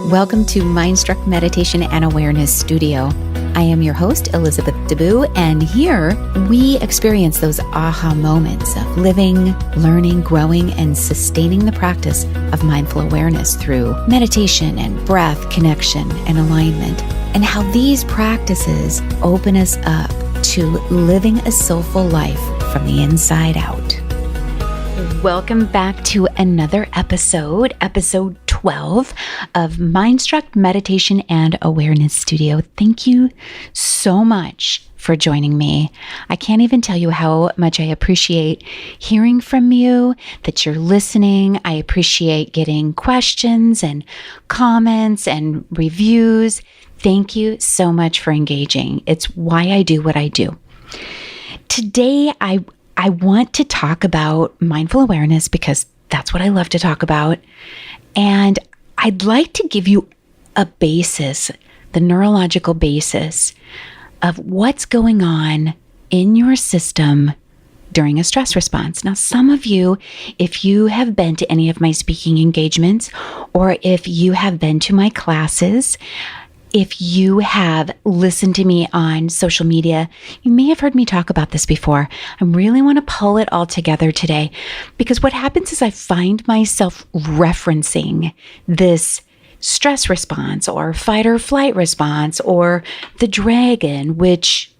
Welcome to Mindstruck Meditation and Awareness Studio. I am your host, Elizabeth Deboo, and here we experience those aha moments of living, learning, growing, and sustaining the practice of mindful awareness through meditation and breath, connection, and alignment, and how these practices open us up to living a soulful life from the inside out. Welcome back to another episode 12 of Mindstruck Meditation and Awareness Studio. Thank you so much for joining me. I can't even tell you how much I appreciate hearing from you, that you're listening. I appreciate getting questions and comments and reviews. Thank you so much for engaging. It's why I do what I do. Today, I want to talk about mindful awareness because that's what I love to talk about. And I'd like to give you a basis, the neurological basis of what's going on in your system during a stress response. Now, some of you, if you have been to any of my speaking engagements, or if you have been to my classes, if you have listened to me on social media, you may have heard me talk about this before. I really want to pull it all together today because what happens is I find myself referencing this stress response or fight or flight response or the dragon, which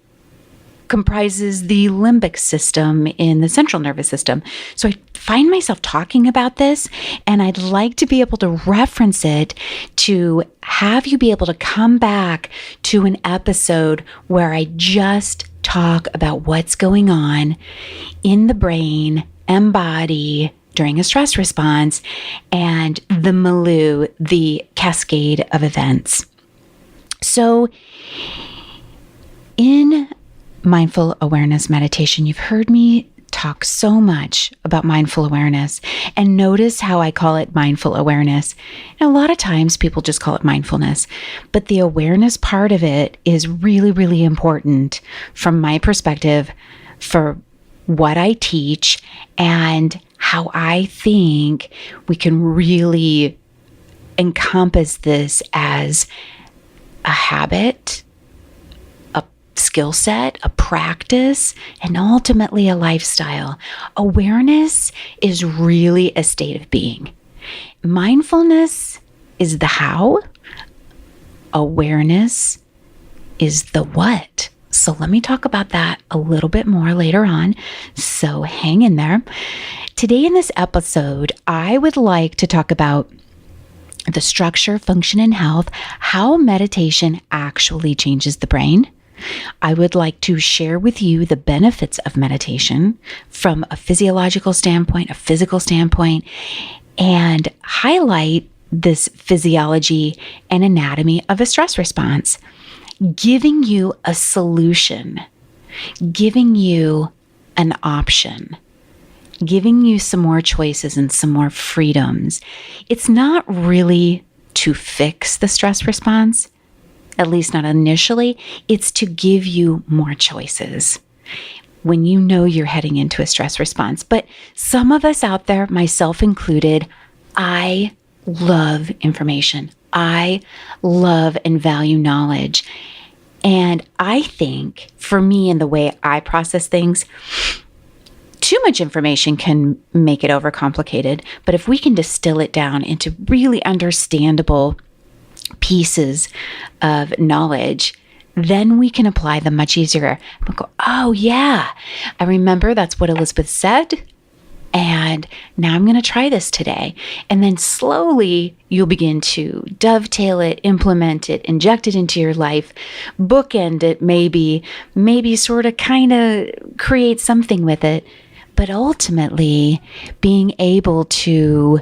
comprises the limbic system in the central nervous system. So I find myself talking about this, and I'd like to be able to reference it to have you be able to come back to an episode where I just talk about what's going on in the brain and body during a stress response and the milieu, the cascade of events. So in mindful awareness meditation, you've heard me talk so much about mindful awareness, and notice how I call it mindful awareness. And a lot of times people just call it mindfulness, but the awareness part of it is really, really important from my perspective for what I teach and how I think we can really encompass this as a habit, skill set, a practice, and ultimately a lifestyle. Awareness is really a state of being. Mindfulness is the how. Awareness is the what. So let me talk about that a little bit more later on. So hang in there. Today in this episode, I would like to talk about the structure, function, and health, how meditation actually changes the brain. I would like to share with you the benefits of meditation from a physiological standpoint, a physical standpoint, and highlight this physiology and anatomy of a stress response, giving you a solution, giving you an option, giving you some more choices and some more freedoms. It's not really to fix the stress response, at least not initially. It's to give you more choices when you know you're heading into a stress response. But some of us out there, myself included, I love information. I love and value knowledge. And I think for me and the way I process things, too much information can make it overcomplicated. But if we can distill it down into really understandable pieces of knowledge, then we can apply them much easier. We'll go, oh yeah, I remember that's what Elizabeth said, and now I'm going to try this today. And then slowly you'll begin to dovetail it, implement it, inject it into your life, bookend it, maybe sort of kind of create something with it, but ultimately being able to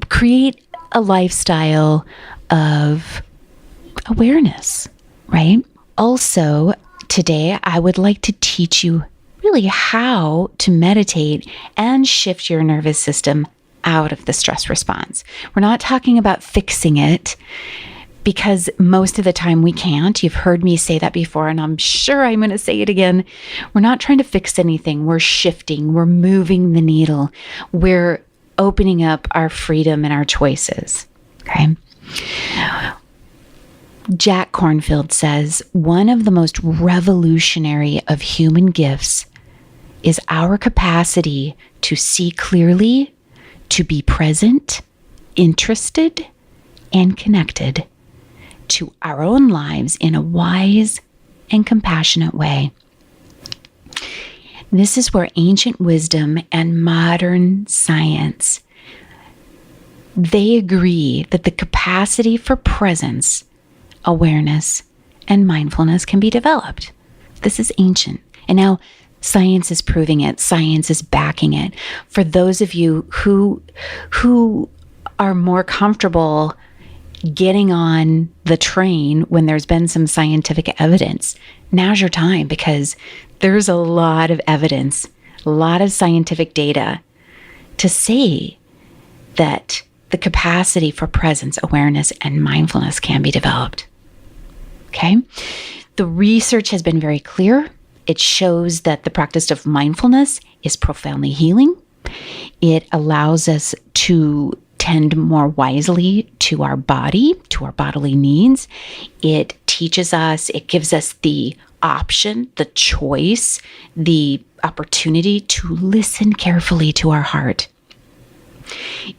create a lifestyle of awareness, right? Also, today I would like to teach you really how to meditate and shift your nervous system out of the stress response. We're not talking about fixing it because most of the time we can't. You've heard me say that before, and I'm sure I'm going to say it again. We're not trying to fix anything. We're shifting. We're moving the needle. We're opening up our freedom and our choices. Okay. Jack Kornfield says, one of the most revolutionary of human gifts is our capacity to see clearly, to be present, interested, and connected to our own lives in a wise and compassionate way. This is where ancient wisdom and modern science, they agree that the capacity for presence, awareness, and mindfulness can be developed. This is ancient. And now science is proving it. Science is backing it. For those of you who are more comfortable getting on the train when there's been some scientific evidence, now's your time, because there's a lot of evidence, a lot of scientific data to say that the capacity for presence, awareness, and mindfulness can be developed. Okay? The research has been very clear. It shows that the practice of mindfulness is profoundly healing. It allows us to tend more wisely to our body, to our bodily needs. It teaches us, it gives us the option, the choice, the opportunity to listen carefully to our heart.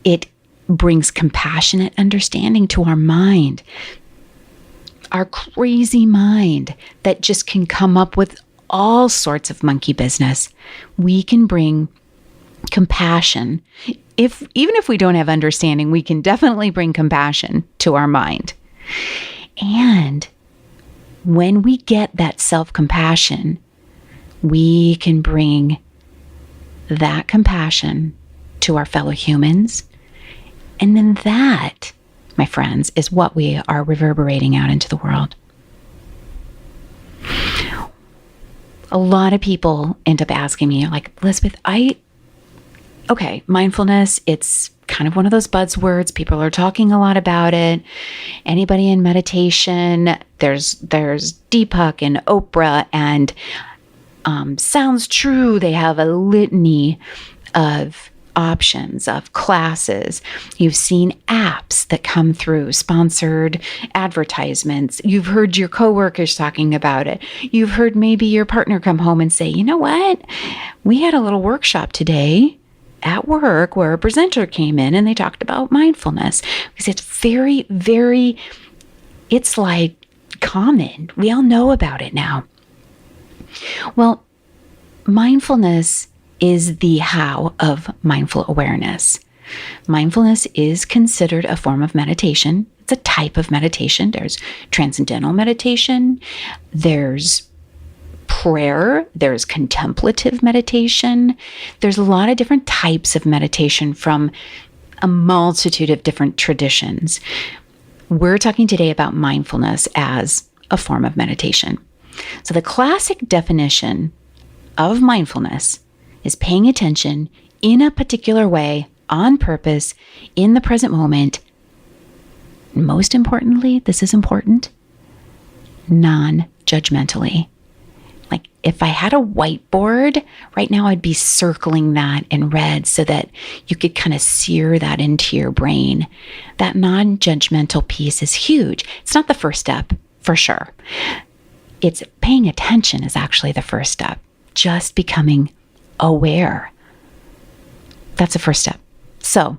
It brings compassionate understanding to our mind, our crazy mind that just can come up with all sorts of monkey business. We can bring compassion. Even if we don't have understanding, we can definitely bring compassion to our mind. And when we get that self-compassion, we can bring that compassion to our fellow humans. And then that, my friends, is what we are reverberating out into the world. A lot of people end up asking me, like, Elizabeth, okay, mindfulness, it's kind of one of those buzzwords. People are talking a lot about it. Anybody in meditation, there's Deepak and Oprah, and sounds true. They have a litany of options, of classes. You've seen apps that come through, sponsored advertisements. You've heard your coworkers talking about it. You've heard maybe your partner come home and say, you know what? We had a little workshop today at work where a presenter came in and they talked about mindfulness, because it's very, very, it's like common. We all know about it now. Well, mindfulness is the how of mindful awareness. Mindfulness is considered a form of meditation. It's a type of meditation. There's transcendental meditation. There's prayer. There's contemplative meditation. There's a lot of different types of meditation from a multitude of different traditions. We're talking today about mindfulness as a form of meditation. So the classic definition of mindfulness is paying attention in a particular way, on purpose, in the present moment. Most importantly, this is important, non-judgmentally. Like if I had a whiteboard right now, I'd be circling that in red so that you could kind of sear that into your brain. That non-judgmental piece is huge. It's not the first step, for sure. It's paying attention is actually the first step. Just becoming aware. That's the first step. So,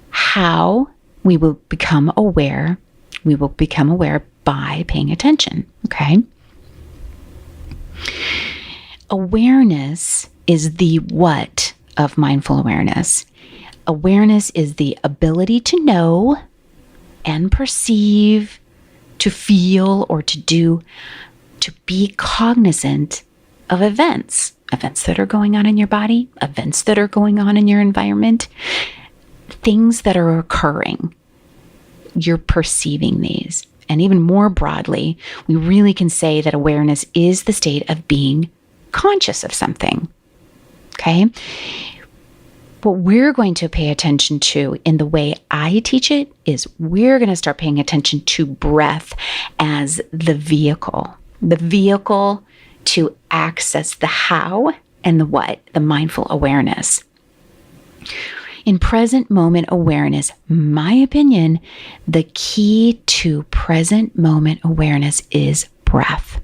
how we will become aware? We will become aware by paying attention, okay? Awareness is the what of mindful awareness. Awareness is the ability to know and perceive, to feel or to do, to be cognizant of events that are going on in your body, events that are going on in your environment, things that are occurring. You're perceiving these. And even more broadly, we really can say that awareness is the state of being conscious of something. Okay? What we're going to pay attention to in the way I teach it is we're going to start paying attention to breath as the vehicle to access the how and the what, the mindful awareness. In present moment awareness, my opinion, the key to present moment awareness is breath.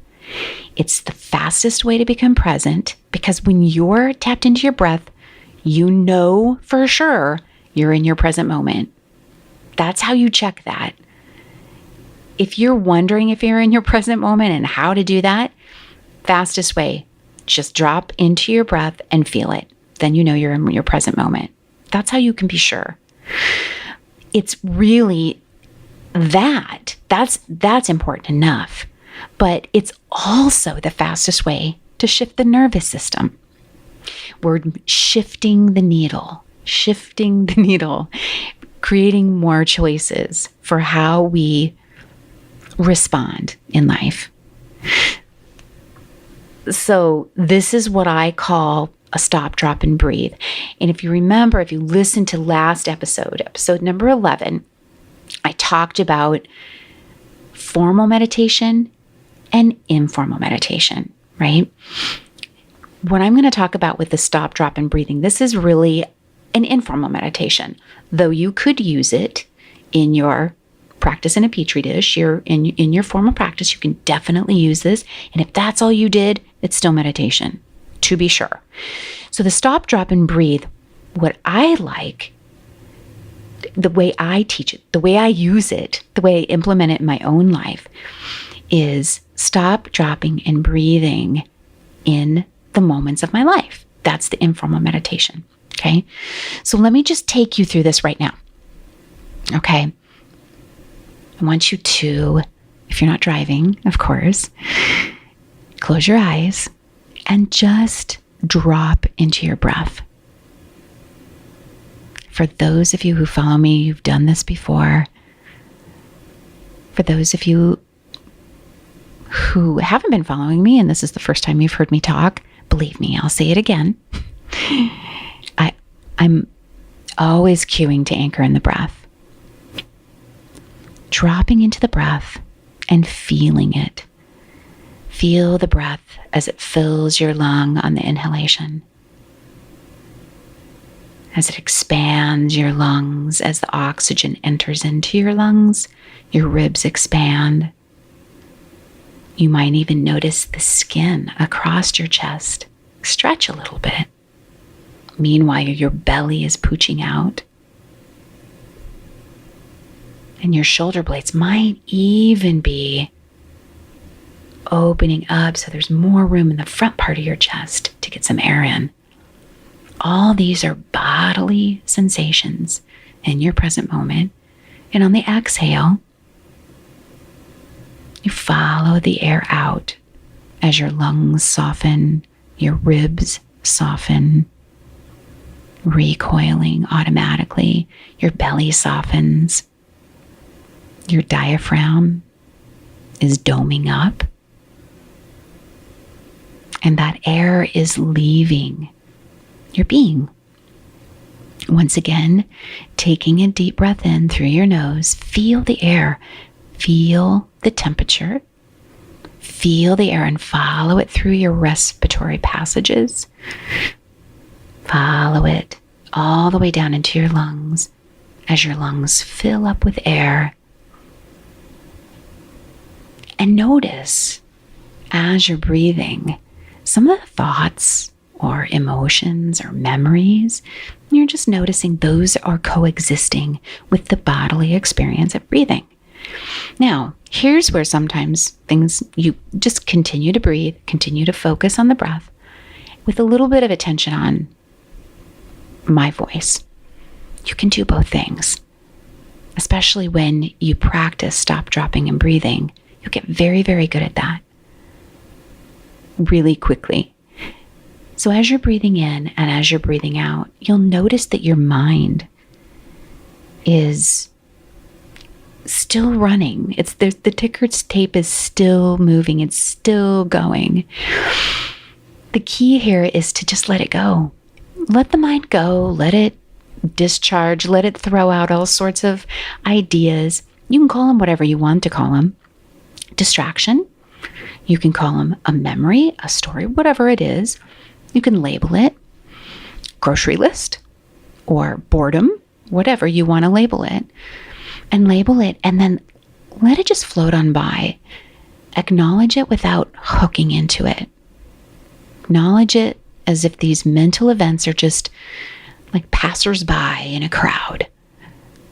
It's the fastest way to become present because when you're tapped into your breath, you know for sure you're in your present moment. That's how you check that. If you're wondering if you're in your present moment and how to do that, fastest way, just drop into your breath and feel it. Then you know you're in your present moment. That's how you can be sure. It's really that. That's important enough. But it's also the fastest way to shift the nervous system. We're shifting the needle, creating more choices for how we respond in life. So this is what I call a stop, drop, and breathe. And if you remember, if you listened to last episode number 11, I talked about formal meditation and informal meditation, right? What I'm going to talk about with the stop, drop, and breathing, this is really an informal meditation, though you could use it in your practice in a petri dish. You're in your formal practice, you can definitely use this. And if that's all you did, it's still meditation, to be sure. So the stop, drop, and breathe, what I like, the way I teach it, the way I use it, the way I implement it in my own life is stop, dropping, and breathing in the moments of my life. That's the informal meditation. Okay. So let me just take you through this right now. Okay. I want you to, if you're not driving, of course, close your eyes and just drop into your breath. For those of you who follow me, you've done this before. For those of you who haven't been following me, and this is the first time you've heard me talk, believe me, I'll say it again. I'm always cueing to anchor in the breath. Dropping into the breath and feeling it. Feel the breath as it fills your lung on the inhalation. As it expands your lungs, as the oxygen enters into your lungs, your ribs expand. You might even notice the skin across your chest stretch a little bit. Meanwhile, your belly is pooching out. And your shoulder blades might even be opening up so there's more room in the front part of your chest to get some air in. All these are bodily sensations in your present moment. And on the exhale, you follow the air out as your lungs soften, your ribs soften, recoiling automatically. Your belly softens. Your diaphragm is doming up. And that air is leaving your being. Once again, taking a deep breath in through your nose, feel the air, feel the temperature, feel the air and follow it through your respiratory passages. Follow it all the way down into your lungs as your lungs fill up with air. And notice as you're breathing, some of the thoughts or emotions or memories, you're just noticing those are coexisting with the bodily experience of breathing. Now, here's where sometimes you just continue to breathe, continue to focus on the breath with a little bit of attention on my voice. You can do both things, especially when you practice stop, dropping, and breathing. You'll get very, very good at that really quickly. So as you're breathing in and as you're breathing out, you'll notice that your mind is still running. The ticker tape is still moving. It's still going. The key here is to just let it go. Let the mind go. Let it discharge. Let it throw out all sorts of ideas. You can call them whatever you want to call them. Distraction. You can call them a memory, a story, whatever it is. You can label it grocery list, or boredom, whatever you want to label it, and then let it just float on by. Acknowledge it without hooking into it. Acknowledge it as if these mental events are just like passersby in a crowd.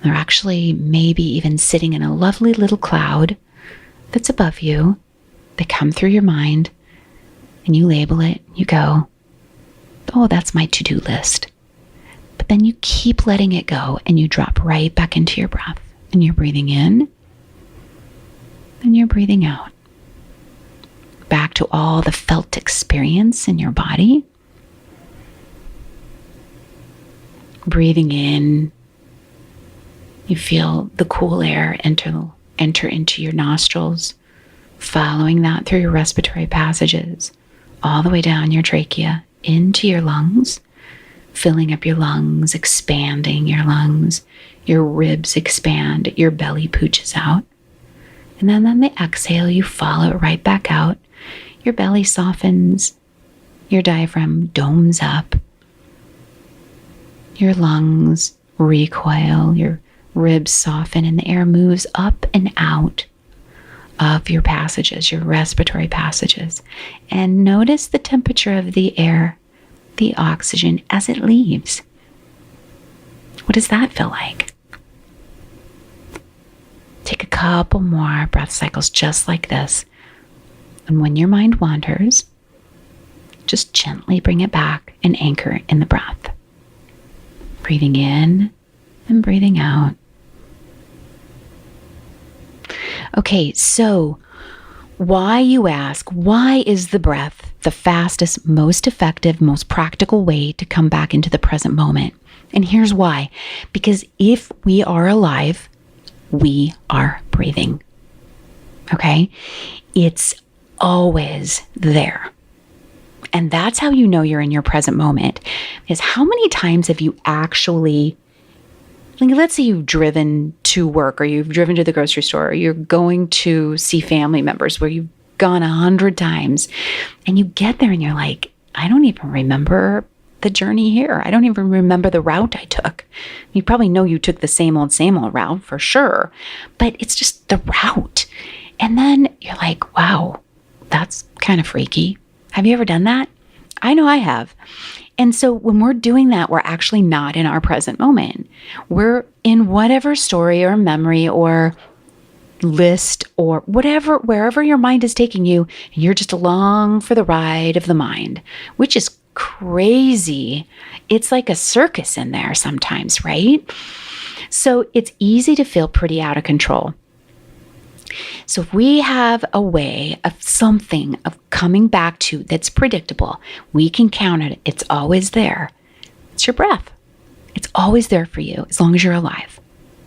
They're actually maybe even sitting in a lovely little cloud that's above you. They come through your mind and you label it. You go, oh, that's my to-do list. But then you keep letting it go and you drop right back into your breath. And you're breathing in and you're breathing out. Back to all the felt experience in your body. Breathing in, you feel the cool air enter into your nostrils, following that through your respiratory passages, all the way down your trachea, into your lungs, filling up your lungs, expanding your lungs, your ribs expand, your belly pooches out. And then on the exhale, you follow it right back out. Your belly softens, your diaphragm domes up, your lungs recoil, your ribs soften, and the air moves up and out of your passages, your respiratory passages. And notice the temperature of the air, the oxygen, as it leaves. What does that feel like? Take a couple more breath cycles just like this. And when your mind wanders, just gently bring it back and anchor in the breath. Breathing in and breathing out. Okay, so why, you ask, why is the breath the fastest, most effective, most practical way to come back into the present moment? And here's why. Because if we are alive, we are breathing. Okay? It's always there. And that's how you know you're in your present moment. Is how many times have you actually, like, let's say you've driven to work or you've driven to the grocery store or you're going to see family members where you've gone 100 times and you get there and you're like, I don't even remember the journey here. I don't even remember the route I took. You probably know you took the same old route for sure, but it's just the route. And then you're like, wow, that's kind of freaky. Have you ever done that? I know I have. And so when we're doing that, we're actually not in our present moment. We're in whatever story or memory or list or whatever, wherever your mind is taking you, and you're just along for the ride of the mind, which is crazy. It's like a circus in there sometimes, right? So it's easy to feel pretty out of control. So if we have a way of something of coming back to that's predictable, we can count it. It's always there. It's your breath. It's always there for you as long as you're alive.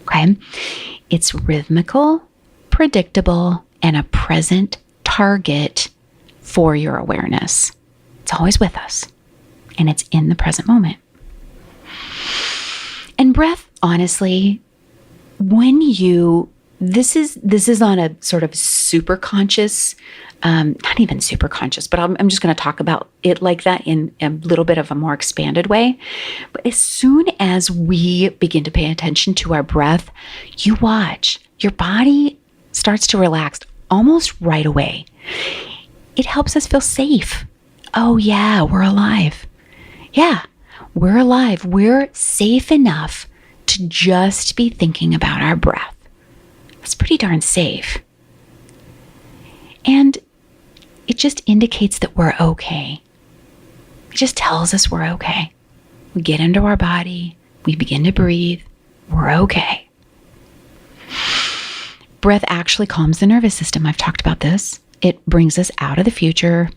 Okay? It's rhythmical, predictable, and a present target for your awareness. It's always with us. And it's in the present moment. And breath, honestly, when you this is on a sort of super conscious, not even super conscious, but I'm just going to talk about it like that in a little bit of a more expanded way. But as soon as we begin to pay attention to our breath, you watch, your body starts to relax almost right away. It helps us feel safe. Oh yeah, we're alive. Yeah, we're alive. We're safe enough to just be thinking about our breath. It's pretty darn safe. And it just indicates that we're okay. It just tells us we're okay. We get into our body, we begin to breathe, we're okay. Breath actually calms the nervous system. I've talked about this. It brings us out of the future,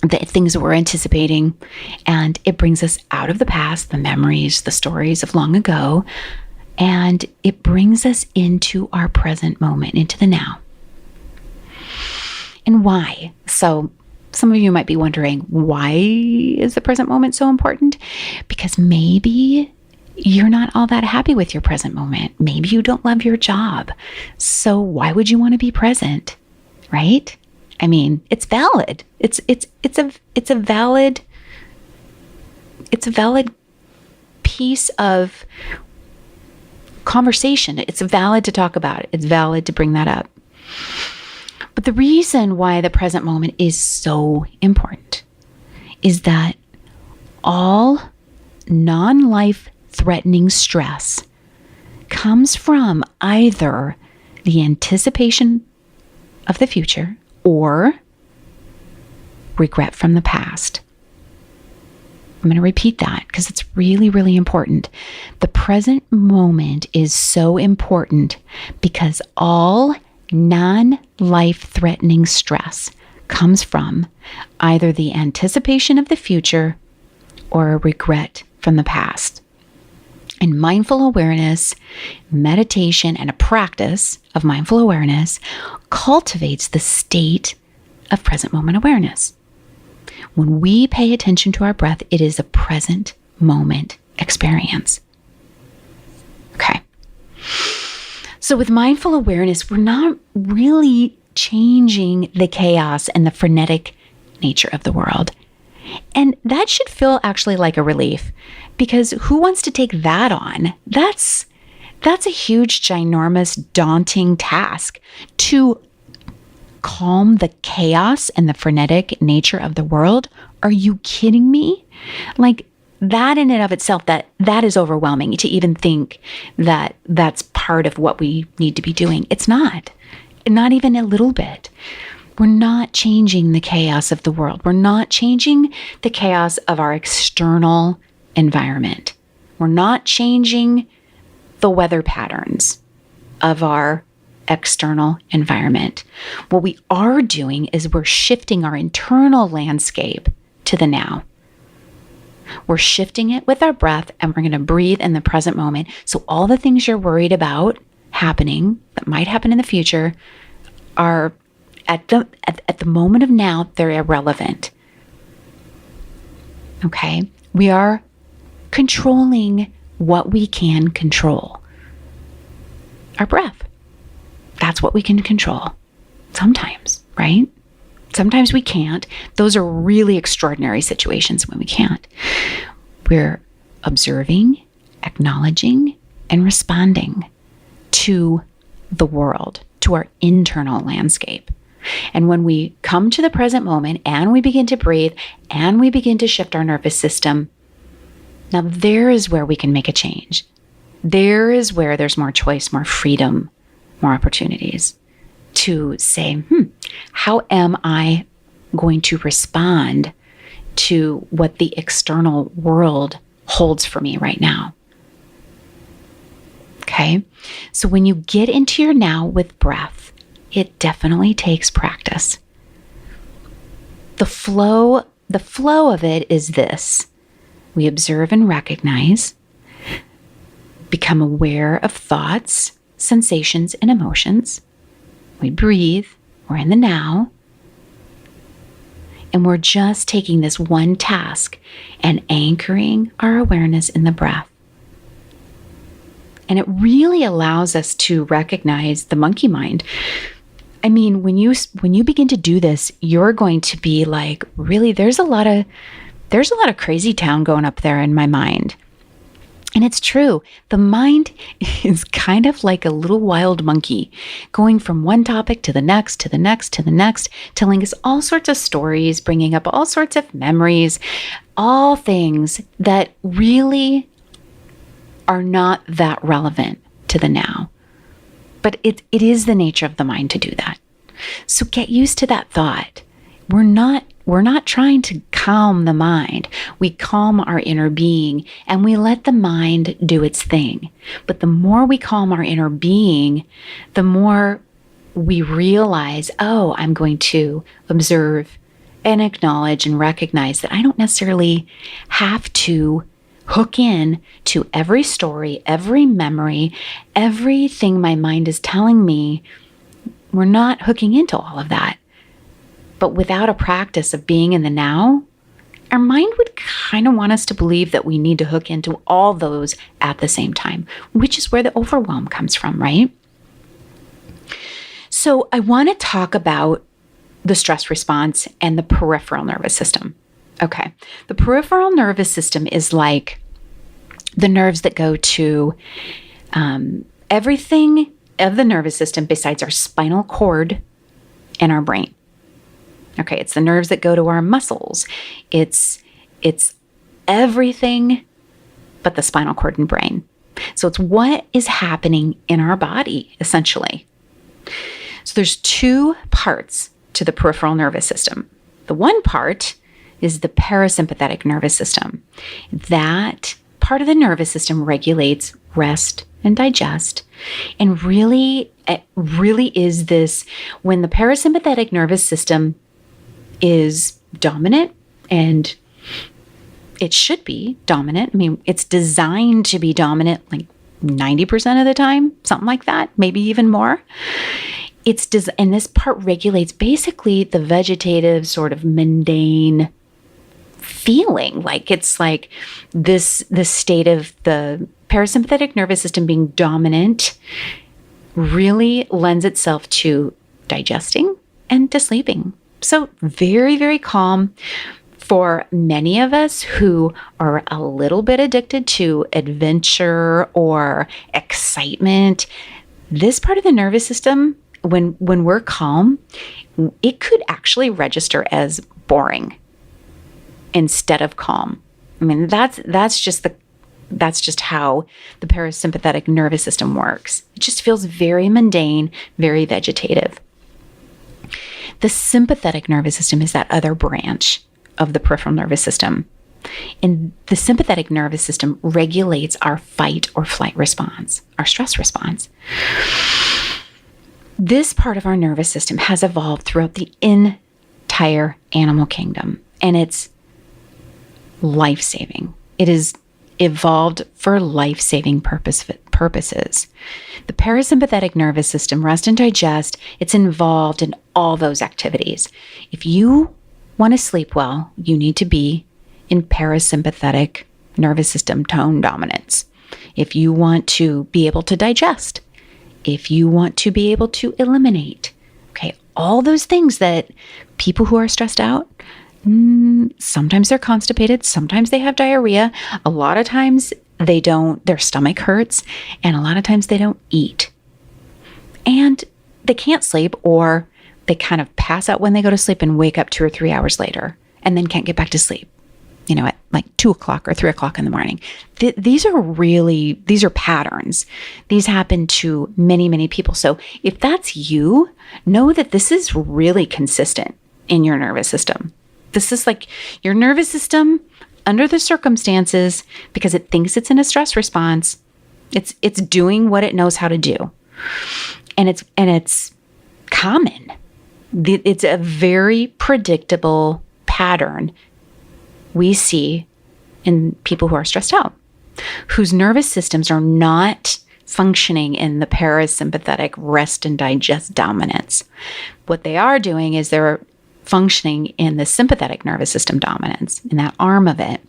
the things that we're anticipating, and it brings us out of the past, the memories, the stories of long ago, and it brings us into our present moment, into the now. And why? So some of you might be wondering, why is the present moment so important? Because maybe you're not all that happy with your present moment. Maybe you don't love your job. So why would you want to be present? Right? I mean, it's valid. It's a valid piece of conversation. It's valid to talk about it. It's valid to bring that up. But the reason why the present moment is so important is that all non-life threatening stress comes from either the anticipation of the future or regret from the past. I'm going to repeat that because it's really, really important. The present moment is so important because all non-life threatening stress comes from either the anticipation of the future or a regret from the past. And mindful awareness, meditation, and a practice of mindful awareness cultivates the state of present moment awareness. When we pay attention to our breath, it is a present moment experience. Okay. So with mindful awareness, we're not really changing the chaos and the frenetic nature of the world. And that should feel actually like a relief, because who wants to take that on? That's a huge, ginormous, daunting task to calm the chaos and the frenetic nature of the world. Are you kidding me? Like that in and of itself, that is overwhelming to even think that that's part of what we need to be doing. It's not even a little bit. We're not changing the chaos of the world. We're not changing the chaos of our external environment. We're not changing the weather patterns of our external environment. What we are doing is we're shifting our internal landscape to the now. We're shifting it with our breath, and we're going to breathe in the present moment. So all the things you're worried about happening, that might happen in the future, are at the moment of now, they're irrelevant. Okay? We are controlling what we can control. Our breath. That's what we can control. Sometimes, right? Sometimes we can't. Those are really extraordinary situations when we can't. We're observing, acknowledging, and responding to the world, to our internal landscape. And when we come to the present moment and we begin to breathe and we begin to shift our nervous system, now there is where we can make a change. There is where there's more choice, more freedom, more opportunities to say, how am I going to respond to what the external world holds for me right now? Okay. So when you get into your now with breath, it definitely takes practice. The flow of it is this. We observe and recognize, become aware of thoughts, sensations, and emotions. We breathe, we're in the now, and we're just taking this one task and anchoring our awareness in the breath. And it really allows us to recognize the monkey mind. I mean, when you begin to do this, you're going to be like, really, there's a lot of crazy town going up there in my mind. And it's true. The mind is kind of like a little wild monkey going from one topic to the next, to the next, to the next, telling us all sorts of stories, bringing up all sorts of memories, all things that really are not that relevant to the now. But it is the nature of the mind to do that. So get used to that thought. We're not trying to calm the mind. We calm our inner being and we let the mind do its thing. But the more we calm our inner being, the more we realize, oh, I'm going to observe and acknowledge and recognize that I don't necessarily have to hook in to every story, every memory, everything my mind is telling me. We're not hooking into all of that. But without a practice of being in the now, our mind would kind of want us to believe that we need to hook into all those at the same time, which is where the overwhelm comes from, right? So I want to talk about the stress response and the peripheral nervous system. Okay. The peripheral nervous system is like the nerves that go to everything of the nervous system besides our spinal cord and our brain. Okay, it's the nerves that go to our muscles. It's everything but the spinal cord and brain. So it's what is happening in our body, essentially. So there's two parts to the peripheral nervous system. The one part is the parasympathetic nervous system. That part of the nervous system regulates rest and digest. And it really is this, when the parasympathetic nervous system is dominant, and it should be dominant. I mean, it's designed to be dominant like 90% of the time, something like that, maybe even more. And this part regulates basically the vegetative, sort of mundane feeling. Like it's like this state of the parasympathetic nervous system being dominant really lends itself to digesting and to sleeping. So very, very calm. For many of us who are a little bit addicted to adventure or excitement, this part of the nervous system, when we're calm, it could actually register as boring instead of calm. I mean, that's just how the parasympathetic nervous system works. It just feels very mundane, very vegetative. The sympathetic nervous system is that other branch of the peripheral nervous system. And the sympathetic nervous system regulates our fight or flight response, our stress response. This part of our nervous system has evolved throughout the entire animal kingdom, and it's life-saving. It is evolved for life-saving purposes. The parasympathetic nervous system, rest and digest, it's involved in all those activities. If you want to sleep well, you need to be in parasympathetic nervous system tone dominance. If you want to be able to digest, if you want to be able to eliminate, okay, all those things that people who are stressed out, sometimes they're constipated, sometimes they have diarrhea, a lot of times their stomach hurts, and a lot of times they don't eat. And they can't sleep, or they kind of pass out when they go to sleep and wake up 2 or 3 hours later and then can't get back to sleep, at like 2 o'clock or 3 o'clock in the morning. These are patterns. These happen to many, many people. So if that's you, know that this is really consistent in your nervous system. This is like your nervous system under the circumstances, because it thinks it's in a stress response. It's doing what it knows how to do. And it's common. It's a very predictable pattern we see in people who are stressed out, whose nervous systems are not functioning in the parasympathetic rest and digest dominance. What they are doing is they're functioning in the sympathetic nervous system dominance, in that arm of it,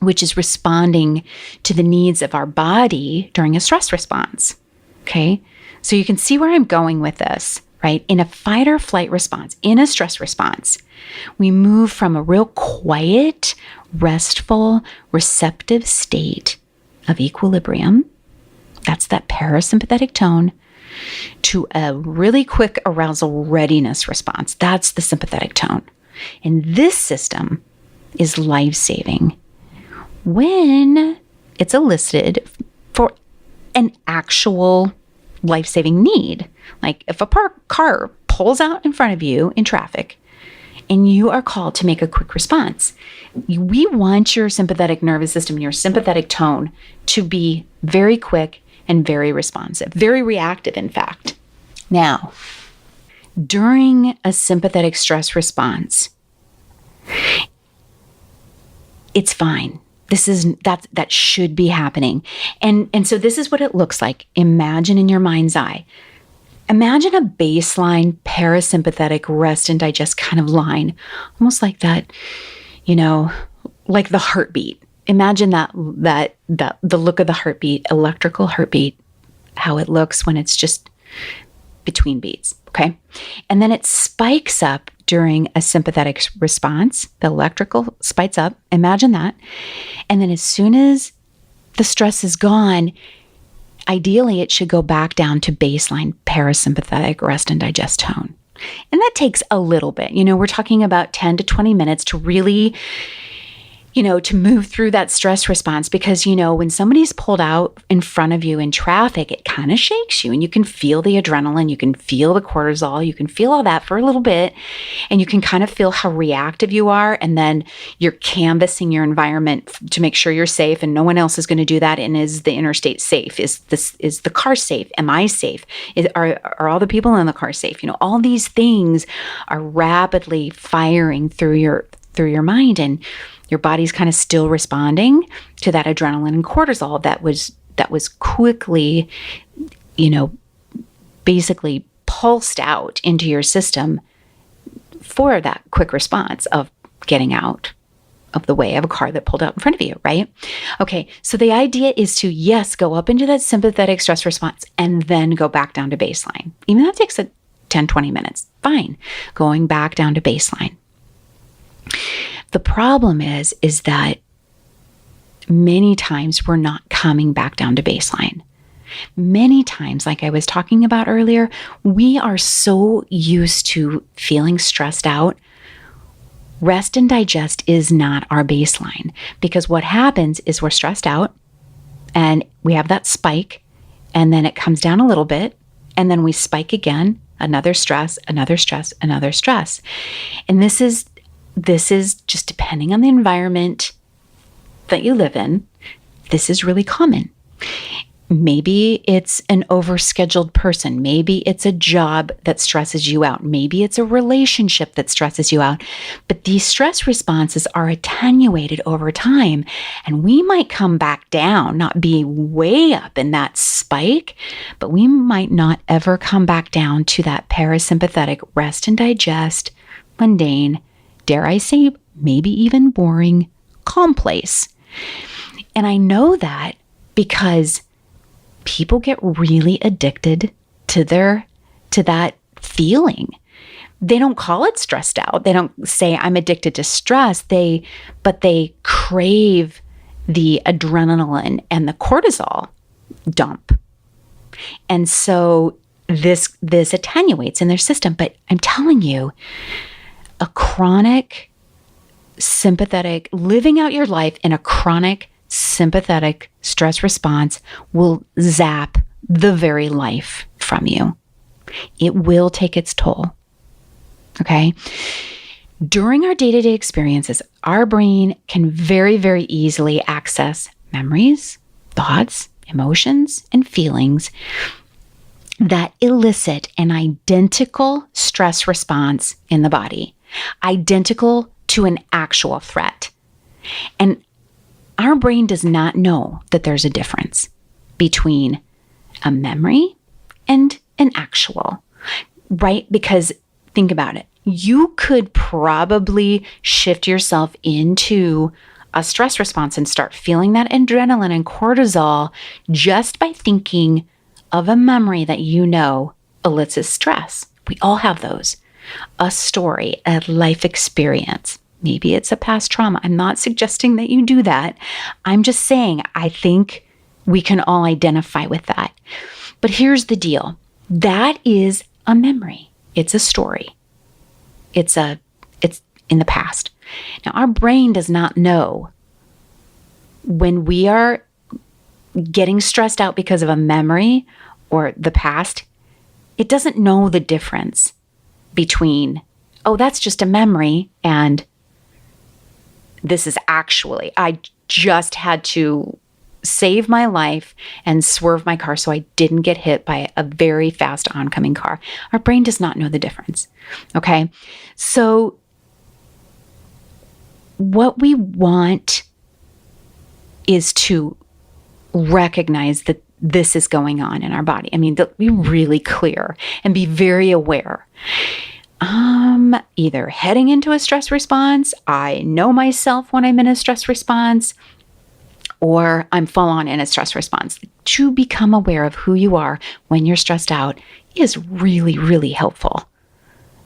which is responding to the needs of our body during a stress response. Okay? So you can see where I'm going with this. Right? In a fight or flight response, in a stress response, we move from a real quiet, restful, receptive state of equilibrium. That's that parasympathetic tone, to a really quick arousal readiness response. That's the sympathetic tone. And this system is life-saving when it's elicited for an actual life-saving need. Like if a car pulls out in front of you in traffic and you are called to make a quick response, we want your sympathetic nervous system, your sympathetic tone, to be very quick and very responsive, very reactive, in fact. Now, during a sympathetic stress response, it's fine. That should be happening. And so this is what it looks like. Imagine in your mind's eye. Imagine a baseline parasympathetic rest and digest kind of line, almost like that, like the heartbeat. Imagine that the look of the heartbeat, electrical heartbeat, how it looks when it's just between beats, okay? And then it spikes up during a sympathetic response. The electrical spikes up. Imagine that. And then as soon as the stress is gone, ideally it should go back down to baseline parasympathetic rest and digest tone. And that takes a little bit. We're talking about 10 to 20 minutes to really, to move through that stress response, because, when somebody's pulled out in front of you in traffic, it kind of shakes you, and you can feel the adrenaline, you can feel the cortisol, you can feel all that for a little bit, and you can kind of feel how reactive you are. And then you're canvassing your environment to make sure you're safe, and no one else is going to do that. And is the interstate safe? Is the car safe? Am I safe? Are all the people in the car safe? All these things are rapidly firing through your mind, and your body's kind of still responding to that adrenaline and cortisol that was quickly, basically pulsed out into your system for that quick response of getting out of the way of a car that pulled up in front of you, right? Okay, so the idea is to, yes, go up into that sympathetic stress response and then go back down to baseline. Even though it takes 10, 20 minutes, fine. Going back down to baseline. The problem is that many times we're not coming back down to baseline. Many times, like I was talking about earlier, we are so used to feeling stressed out. Rest and digest is not our baseline, because what happens is we're stressed out and we have that spike, and then it comes down a little bit, and then we spike again, another stress, another stress, another stress. And this is just depending on the environment that you live in. This is really common. Maybe it's an overscheduled person. Maybe it's a job that stresses you out. Maybe it's a relationship that stresses you out. But these stress responses are attenuated over time, and we might come back down, not be way up in that spike, but we might not ever come back down to that parasympathetic rest and digest, mundane, dare I say, maybe even boring, calm place. And I know that because people get really addicted to that feeling. They don't call it stressed out. They don't say I'm addicted to stress. But they crave the adrenaline and the cortisol dump. And so this attenuates in their system. But I'm telling you, a chronic sympathetic, living out your life in a chronic sympathetic stress response will zap the very life from you. It will take its toll. Okay? During our day-to-day experiences, our brain can very, very easily access memories, thoughts, emotions, and feelings that elicit an identical stress response in the body, identical to an actual threat. And our brain does not know that there's a difference between a memory and an actual, right? Because think about it. You could probably shift yourself into a stress response and start feeling that adrenaline and cortisol just by thinking of a memory that elicits stress. We all have those. A story, a life experience. Maybe it's a past trauma. I'm not suggesting that you do that. I'm just saying I think we can all identify with that. But here's the deal. That is a memory. It's a story. It's in the past. Now, our brain does not know when we are getting stressed out because of a memory or the past. It doesn't know the difference between, oh, that's just a memory, and this is actually, I just had to save my life and swerve my car so I didn't get hit by a very fast oncoming car. Our brain does not know the difference. Okay? So what we want is to recognize that this is going on in our body. I mean, be really clear and be very aware. Either heading into a stress response, I know myself when I'm in a stress response, or I'm full on in a stress response. To become aware of who you are when you're stressed out is really, really helpful.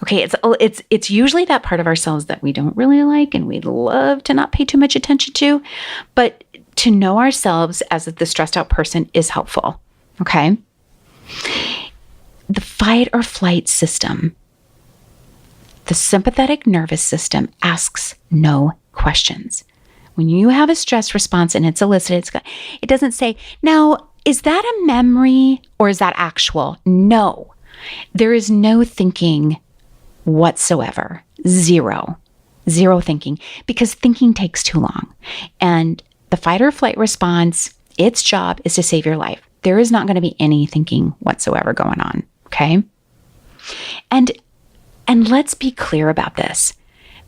Okay, it's usually that part of ourselves that we don't really like and we'd love to not pay too much attention to, but to know ourselves as the stressed out person is helpful. Okay? The fight or flight system, the sympathetic nervous system, asks no questions. When you have a stress response and it's elicited, it doesn't say, now, is that a memory or is that actual? No. There is no thinking whatsoever. Zero thinking, because thinking takes too long. And the fight or flight response, its job is to save your life. There is not going to be any thinking whatsoever going on. Okay. And let's be clear about this,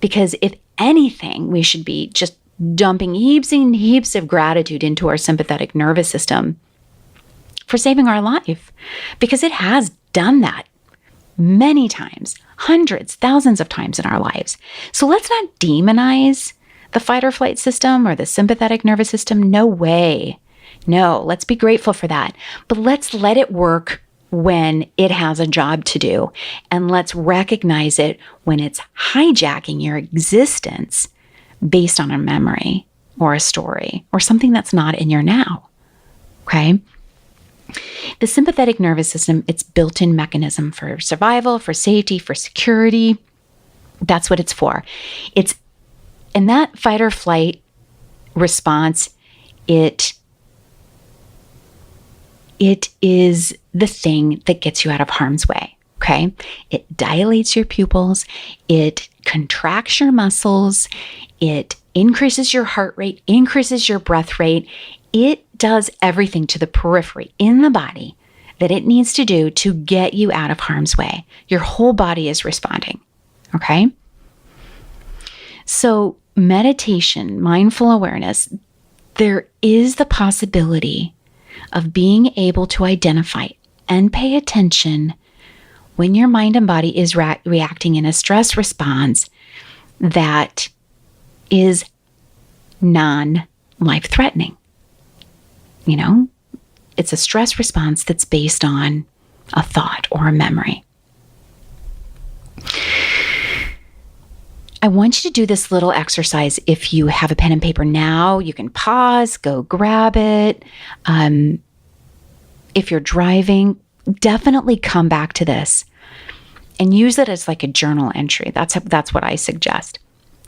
because if anything, we should be just dumping heaps and heaps of gratitude into our sympathetic nervous system for saving our life, because it has done that many times, hundreds, thousands of times in our lives. So let's not demonize the fight or flight system or the sympathetic nervous system. No way. No, let's be grateful for that. But let's let it work when it has a job to do. And let's recognize it when it's hijacking your existence based on a memory or a story or something that's not in your now. Okay? The sympathetic nervous system, it's built-in mechanism for survival, for safety, for security. That's what it's for. And that fight or flight response, it is the thing that gets you out of harm's way. Okay? It dilates your pupils. It contracts your muscles. It increases your heart rate, increases your breath rate. It does everything to the periphery in the body that it needs to do to get you out of harm's way. Your whole body is responding. Okay? So meditation, mindful awareness, there is the possibility of being able to identify and pay attention when your mind and body is reacting in a stress response that is non-life-threatening. You know, it's a stress response that's based on a thought or a memory. I want you to do this little exercise. If you have a pen and paper now, you can pause, go grab it. If you're driving, definitely come back to this and use it as like a journal entry. That's what I suggest.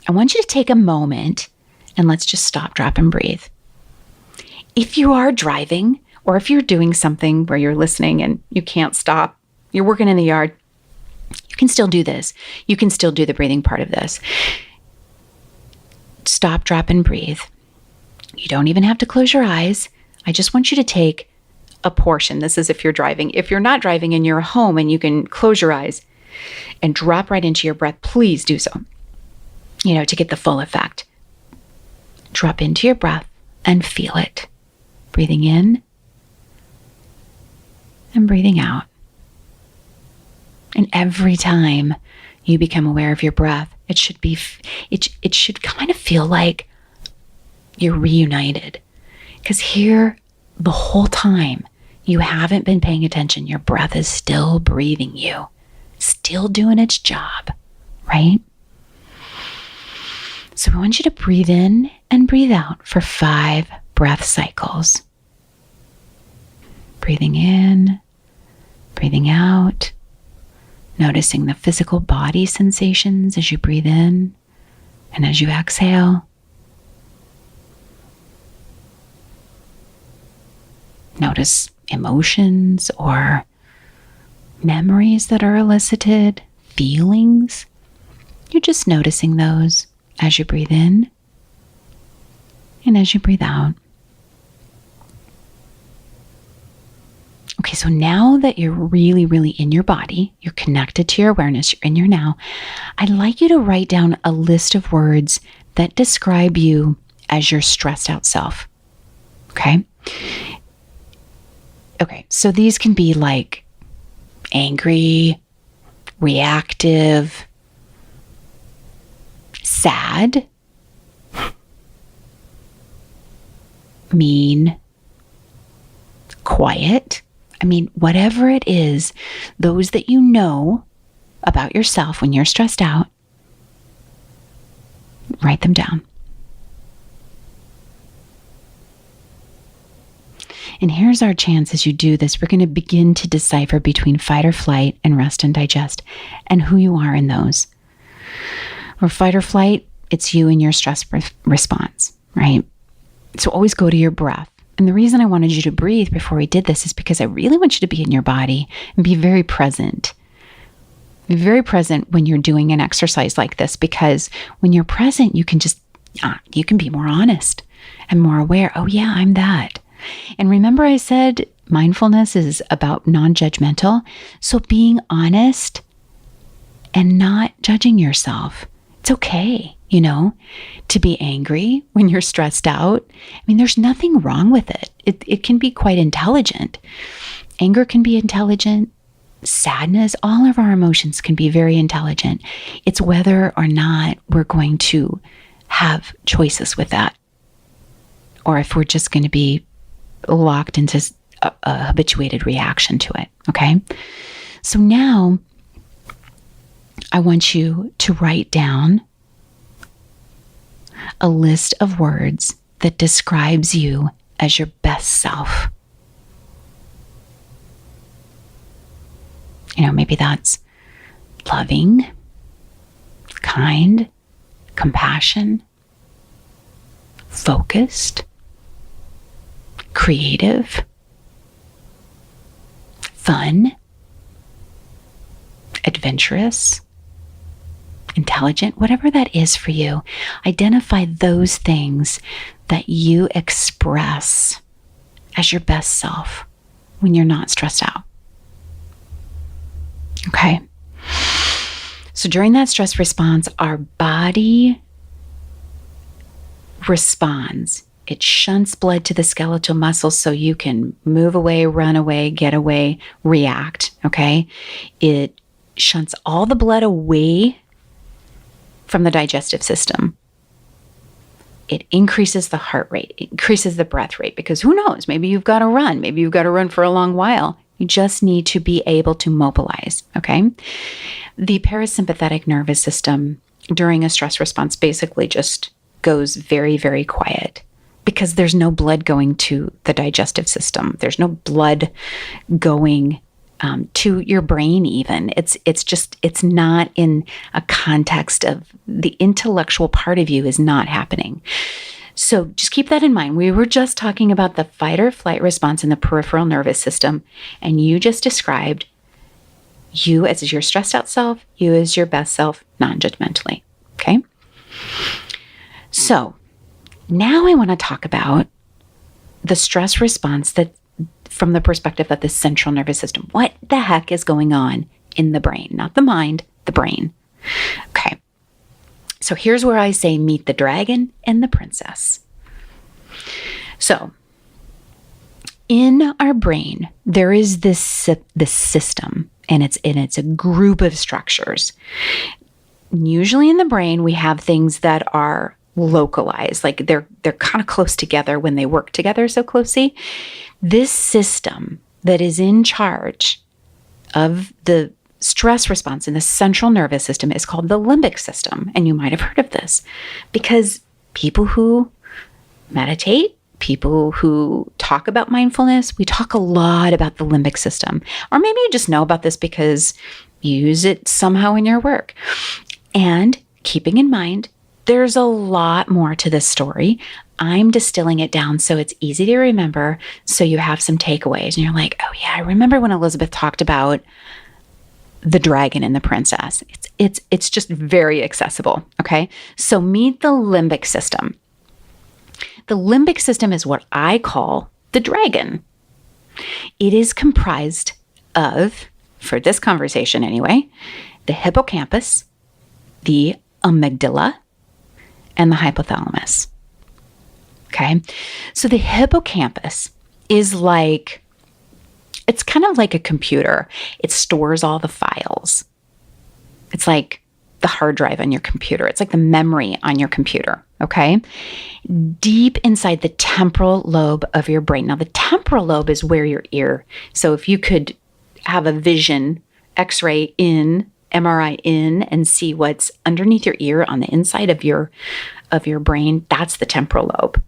I want you to take a moment and let's just stop, drop, and breathe. If you are driving, or if you're doing something where you're listening and you can't stop, you're working in the yard, you can still do this. You can still do the breathing part of this. Stop, drop, and breathe. You don't even have to close your eyes. I just want you to take a portion. This is if you're driving. If you're not driving and you're home and you can close your eyes and drop right into your breath, please do so, to get the full effect. Drop into your breath and feel it. Breathing in and breathing out. And every time you become aware of your breath, it should kind of feel like you're reunited. Because here, the whole time, you haven't been paying attention. Your breath is still breathing you, still doing its job, right? So I want you to breathe in and breathe out for 5 breath cycles. Breathing in, breathing out, noticing the physical body sensations as you breathe in and as you exhale. Notice emotions or memories that are elicited, feelings. You're just noticing those as you breathe in and as you breathe out. Okay, so now that you're really, really in your body, you're connected to your awareness, you're in your now, I'd like you to write down a list of words that describe you as your stressed out self. Okay? Okay, so these can be like angry, reactive, sad, mean, quiet. I mean, whatever it is, those that you know about yourself when you're stressed out, write them down. And here's our chance as you do this. We're going to begin to decipher between fight or flight and rest and digest and who you are in those. For fight or flight, it's you and your stress response, right? So always go to your breath. And the reason I wanted you to breathe before we did this is because I really want you to be in your body and be very present. Be very present when you're doing an exercise like this, because when you're present, you can you can be more honest and more aware. Oh yeah, I'm that. And remember I said mindfulness is about non-judgmental. So being honest and not judging yourself. It's okay, to be angry when you're stressed out. I mean, there's nothing wrong with it. It can be quite intelligent. Anger can be intelligent. Sadness, all of our emotions can be very intelligent. It's whether or not we're going to have choices with that, or if we're just going to be locked into a habituated reaction to it. Okay. So now I want you to write down a list of words that describes you as your best self. Maybe that's loving, kind, compassion, focused, creative, fun, adventurous, intelligent, whatever that is for you. Identify those things that you express as your best self when you're not stressed out. Okay. So during that stress response, our body responds. It shunts blood to the skeletal muscles so you can move away, run away, get away, react. Okay. It shunts all the blood away from the digestive system. It increases the heart rate, it increases the breath rate, because who knows? Maybe you've got to run. Maybe you've got to run for a long while. You just need to be able to mobilize, okay? The parasympathetic nervous system during a stress response basically just goes very, very quiet because there's no blood going to the digestive system. There's no blood going to your brain even. It's not in a context of the intellectual part of you is not happening. So just keep that in mind. We were just talking about the fight or flight response in the peripheral nervous system, and you just described you as your stressed out self, you as your best self, non-judgmentally. Okay? So now I want to talk about the stress response that from the perspective of the central nervous system. What the heck is going on in the brain? Not the mind, the brain. Okay. So here's where I say meet the dragon and the princess. So in our brain, there is this system, and it's a group of structures. Usually in the brain, we have things that are localized, like they're kind of close together when they work together so closely. This system that is in charge of the stress response in the central nervous system is called the limbic system. And you might have heard of this because people who meditate, people who talk about mindfulness, we talk a lot about the limbic system. Or maybe you just know about this because you use it somehow in your work. And keeping in mind, there's a lot more to this story. I'm distilling it down so it's easy to remember, so you have some takeaways. And you're like, oh yeah, I remember when Elizabeth talked about the dragon and the princess. It's just very accessible, okay? So meet the limbic system. The limbic system is what I call the dragon. It is comprised of, for this conversation anyway, the hippocampus, the amygdala, and the hypothalamus. Okay? So the hippocampus is like, it's kind of like a computer. It stores all the files. It's like the hard drive on your computer. It's like the memory on your computer, okay? Deep inside the temporal lobe of your brain. Now, the temporal lobe is where your ear. So if you could have a vision X-ray in MRI in and see what's underneath your ear on the inside of your brain, that's the temporal lobe.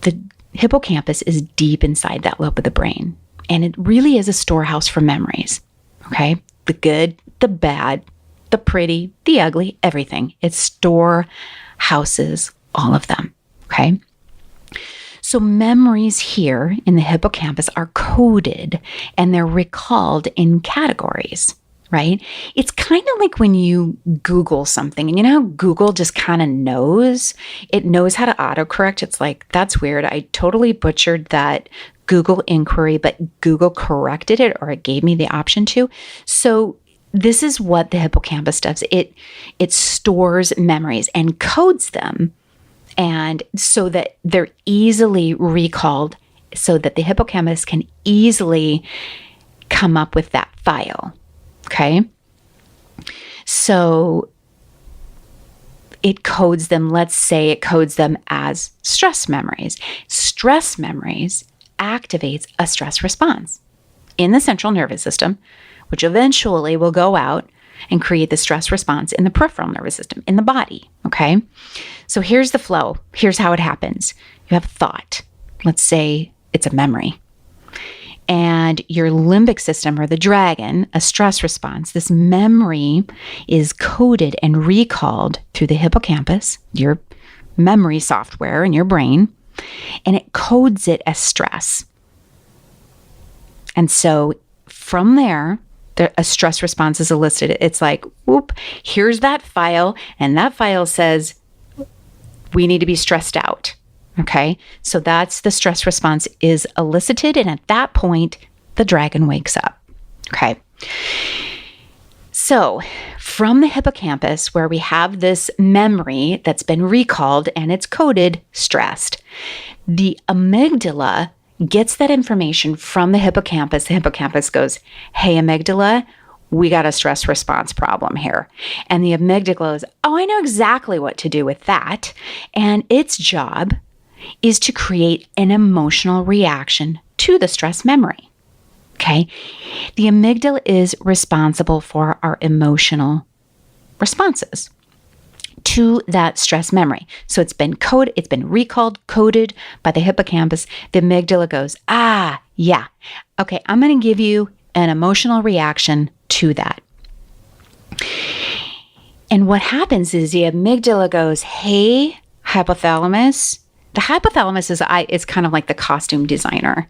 The hippocampus is deep inside that lobe of the brain, and it really is a storehouse for memories. Okay? The good, the bad, the pretty, the ugly, everything. It storehouses all of them. Okay? So memories here in the hippocampus are coded and they're recalled in categories, right? It's kind of like when you Google something, and you know how Google just kind of knows? It knows how to autocorrect. It's like, that's weird. I totally butchered that Google inquiry, but Google corrected it, or it gave me the option to. So this is what the hippocampus does. It stores memories and codes them, and so that they're easily recalled, so that the hippocampus can easily come up with that file. Okay? So it codes them, let's say it codes them as stress memories. Stress memories activates a stress response in the central nervous system, which eventually will go out and create the stress response in the peripheral nervous system, in the body, okay? So here's the flow. Here's how it happens. You have thought. Let's say it's a memory. And your limbic system, or the dragon, a stress response, this memory is coded and recalled through the hippocampus, your memory software in your brain, and it codes it as stress. And so from there, a stress response is elicited. It's like, whoop, here's that file, and that file says we need to be stressed out. Okay, so that's the stress response is elicited, and at that point, the dragon wakes up. Okay, so from the hippocampus, where we have this memory that's been recalled and it's coded stressed, the amygdala gets that information from the hippocampus. The hippocampus goes, hey, amygdala, we got a stress response problem here. And the amygdala goes, oh, I know exactly what to do with that. And its job is to create an emotional reaction to the stress memory. Okay? The amygdala is responsible for our emotional responses to that stress memory. So it's been coded, it's been recalled, coded by the hippocampus. The amygdala goes, yeah, okay, I'm going to give you an emotional reaction to that. And what happens is the amygdala goes, hey, hypothalamus. The hypothalamus is kind of like the costume designer.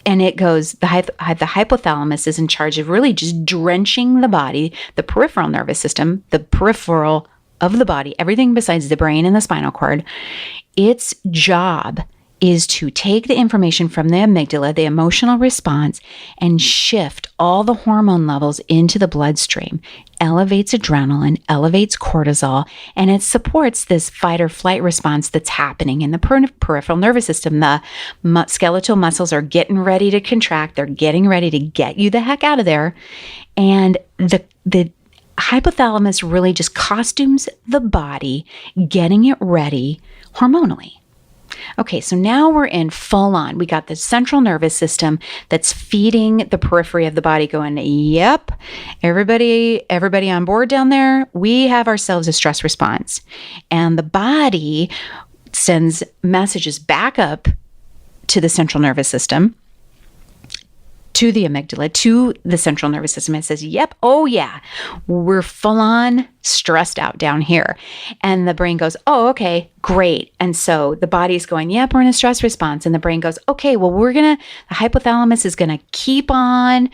And it goes, the hypothalamus is in charge of really just drenching the body, the peripheral nervous system, the peripheral of the body, everything besides the brain and the spinal cord. Its job is to take the information from the amygdala, the emotional response, and shift all the hormone levels into the bloodstream, elevates adrenaline, elevates cortisol, and it supports this fight or flight response that's happening in the peripheral nervous system. The skeletal muscles are getting ready to contract. They're getting ready to get you the heck out of there. And the hypothalamus really just costumes the body, getting it ready hormonally. Okay, so now we're in full on. We got the central nervous system that's feeding the periphery of the body going, yep, everybody on board down there, we have ourselves a stress response. And the body sends messages back up to the central nervous system, to the amygdala, to the central nervous system. It says, yep, oh yeah, we're full on stressed out down here. And the brain goes, oh, okay, great. And so the body's going, yep, we're in a stress response. And the brain goes, okay, well, the hypothalamus is going to keep on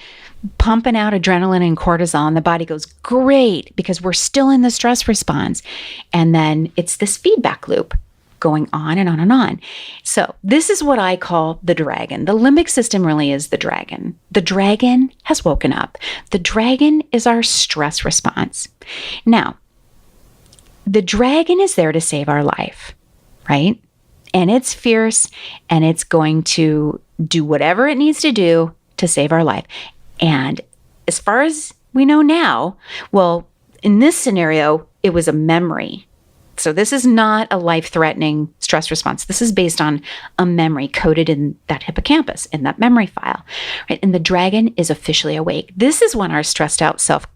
pumping out adrenaline and cortisol. And the body goes, great, because we're still in the stress response. And then it's this feedback loop going on and on and on. So this is what I call the dragon. The limbic system really is the dragon. The dragon has woken up. The dragon is our stress response. Now, the dragon is there to save our life, right? And it's fierce, and it's going to do whatever it needs to do to save our life. And as far as we know now, well, in this scenario, it was a memory So this is not a life-threatening stress response. This is based on a memory coded in that hippocampus, in that memory file, right? And the dragon is officially awake. This is when our stressed out self